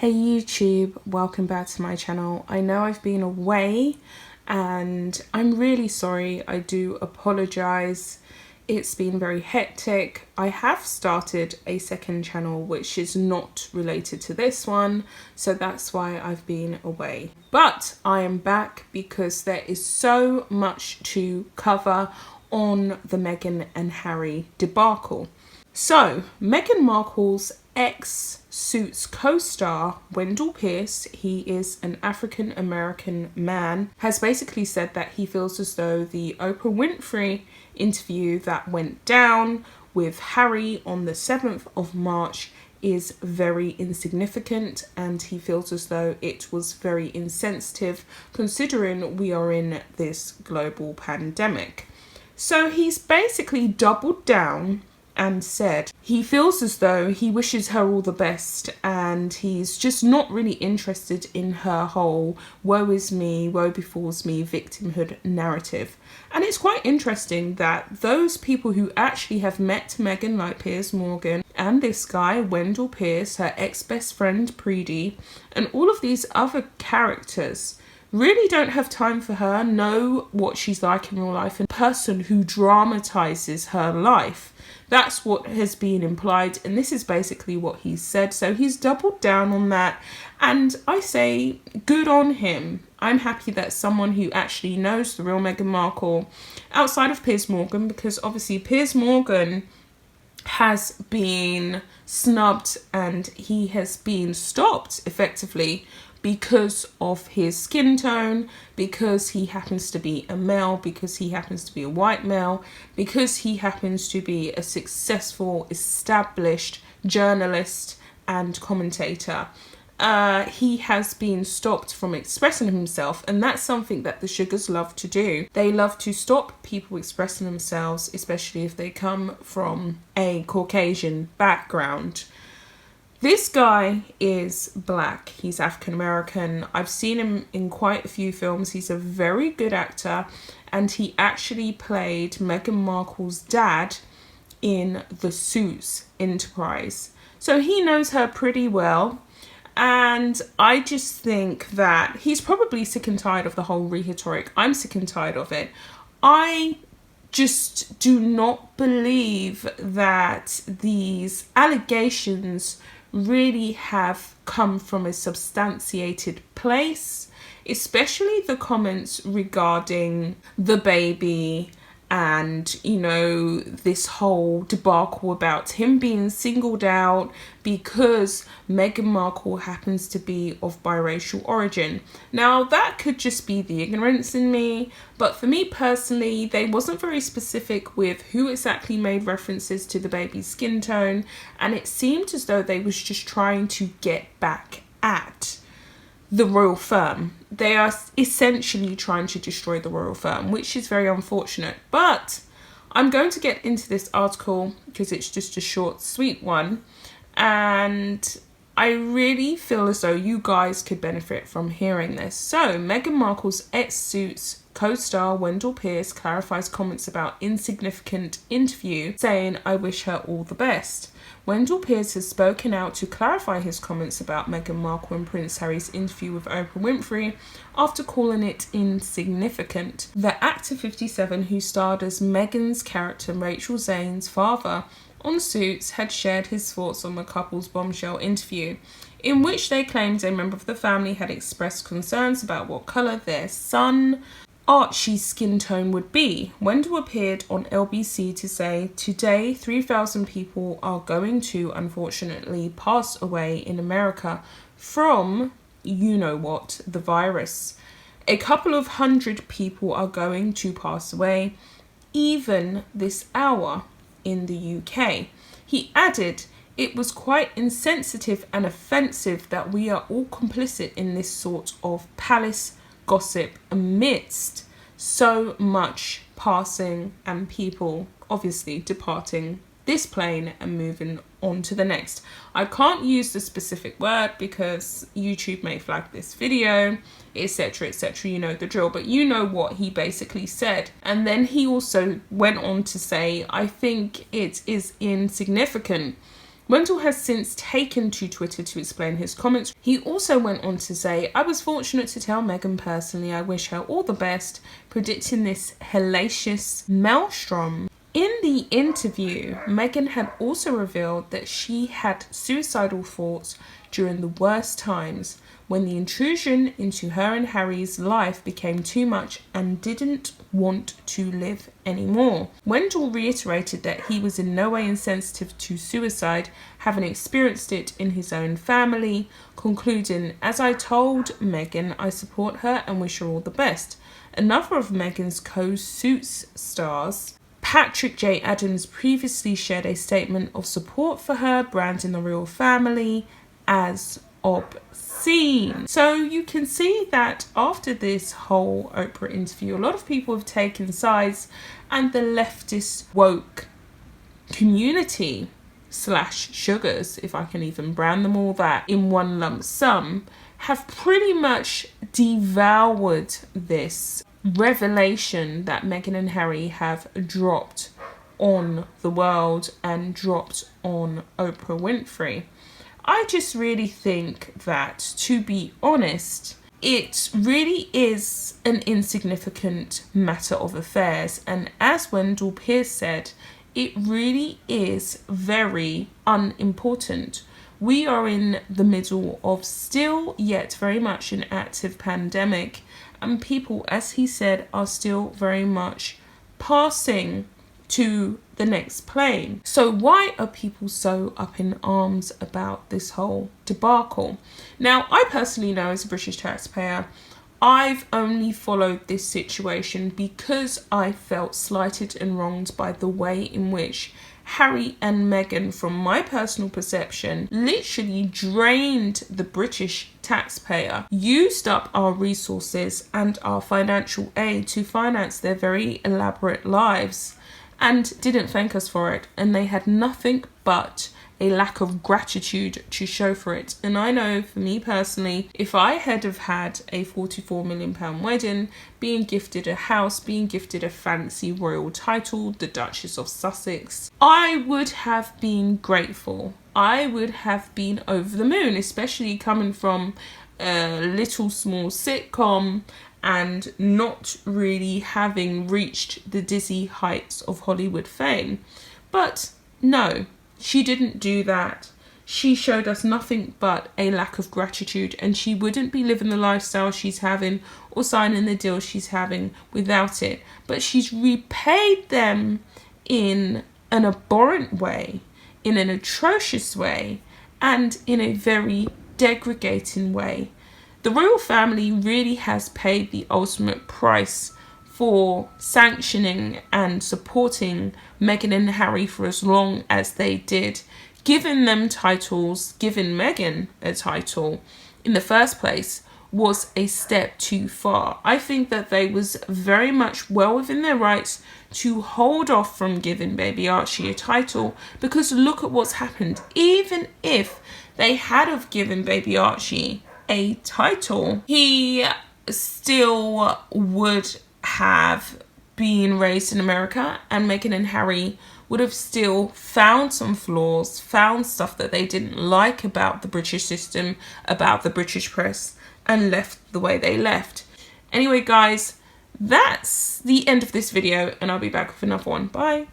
Hey YouTube, welcome back to my channel. I know I've been away and I'm really sorry. I do apologize. It's been very hectic. I have started a second channel which is not related to this one, so that's why I've been away. But I am back because there is so much to cover on the Meghan and Harry debacle. So, Meghan Markle's ex-Suits co-star, Wendall, he is an African-American man, has basically said that he feels as though the Oprah Winfrey interview that went down with Harry on the 7th of March is very insignificant, and he feels as though it was very insensitive considering we are in this global pandemic. So he's basically doubled down and said he feels as though he wishes her all the best and he's just not really interested in her whole woe is me, woe befalls me victimhood narrative. And it's quite interesting that those people who actually have met Meghan, like Piers Morgan and this guy Wendell Pierce, her ex-best friend Preedy, and all of these other characters really don't have time for her, know what she's like in real life, and person who dramatizes her life. That's what has been implied, and this is basically what he said. So he's doubled down on that, and I say good on him. I'm happy that someone who actually knows the real Meghan Markle, outside of Piers Morgan, because obviously Piers Morgan has been snubbed and he has been stopped effectively because of his skin tone, because he happens to be a male, because he happens to be a white male, because he happens to be a successful, established journalist and commentator. He has been stopped from expressing himself, and that's something that the Sugars love to do. They love to stop people expressing themselves, especially if they come from a Caucasian background. This guy is black. He's African American. I've seen him in quite a few films. He's a very good actor, and he actually played Meghan Markle's dad in the Suits Enterprise. So he knows her pretty well. And I just think that he's probably sick and tired of the whole rhetoric. I'm sick and tired of it. I just do not believe that these allegations really have come from a substantiated place, especially the comments regarding the baby and, you know, this whole debacle about him being singled out because Meghan Markle happens to be of biracial origin. Now, that could just be the ignorance in me, but for me personally, they wasn't very specific with who exactly made references to the baby's skin tone, and it seemed as though they was just trying to get back at the royal firm. They are essentially trying to destroy the royal firm, which is very unfortunate. But I'm going to get into this article because it's just a short, sweet one. And I really feel as though you guys could benefit from hearing this. So, Meghan Markle's ex-Suits co-star Wendell Pierce clarifies comments about insignificant interview, saying, "I wish her all the best." Wendell Pierce has spoken out to clarify his comments about Meghan Markle and Prince Harry's interview with Oprah Winfrey after calling it insignificant. The actor 57, who starred as Meghans' character Rachel Zane's father on Suits, had shared his thoughts on the couple's bombshell interview, in which they claimed a member of the family had expressed concerns about what colour their son Archie's skin tone would be. Wendell appeared on LBC to say, "Today, 3,000 people are going to, unfortunately, pass away in America from, you know what, the virus. A couple of hundred people are going to pass away, even this hour in the UK." He added, "It was quite insensitive and offensive that we are all complicit in this sort of palace gossip amidst so much passing and people obviously departing this plane and moving on to the next." I can't use the specific word because YouTube may flag this video, etc, etc, you know the drill, but you know what he basically said. And then he also went on to say, "I think it is insignificant Wendall has since taken to Twitter to explain his comments. He also went on to say, "I was fortunate to tell Meghan personally I wish her all the best, predicting this hellacious maelstrom." In the interview, Meghan had also revealed that she had suicidal thoughts during the worst times, when the intrusion into her and Harry's life became too much and didn't want to live anymore. Wendall reiterated that he was in no way insensitive to suicide, having experienced it in his own family, concluding, "As I told Meghan, I support her and wish her all the best." Another of Meghan's co-Suits stars, Patrick J. Adams, previously shared a statement of support for her, branding the royal family as obscene. So you can see that after this whole Oprah interview, a lot of people have taken sides, and the leftist woke community / sugars, if I can even brand them all that in one lump sum, have pretty much devoured this revelation that Meghan and Harry have dropped on the world and dropped on Oprah Winfrey. I just really think that, to be honest, it really is an insignificant matter of affairs, and as Wendell Pierce said, it really is very unimportant. We are in the middle of still yet very much an active pandemic, and people, as he said, are still very much passing to the next plane. So why are people so up in arms about this whole debacle? Now, I personally know, as a British taxpayer, I've only followed this situation because I felt slighted and wronged by the way in which Harry and Meghan, from my personal perception, literally drained the British taxpayer, used up our resources and our financial aid to finance their very elaborate lives, and didn't thank us for it. And they had nothing but a lack of gratitude to show for it. And I know, for me personally, if I had have had a £44 million wedding, being gifted a house, being gifted a fancy royal title, the Duchess of Sussex, I would have been grateful. I would have been over the moon, especially coming from a little small sitcom and not really having reached the dizzy heights of Hollywood fame. But no, she didn't do that. She showed us nothing but a lack of gratitude, and she wouldn't be living the lifestyle she's having or signing the deal she's having without it. But she's repaid them in an abhorrent way, in an atrocious way, and in a very degrading way. The royal family really has paid the ultimate price for sanctioning and supporting Meghan and Harry for as long as they did. Giving them titles, giving Meghan a title in the first place was a step too far. I think that they was very much well within their rights to hold off from giving baby Archie a title, because look at what's happened. Even if they had have given baby Archie a title, he still would have been raised in America, and Meghan and Harry would have still found some flaws, found stuff that they didn't like about the British system, about the British press, and left the way they left. Anyway, guys, that's the end of this video, and I'll be back with another one. Bye.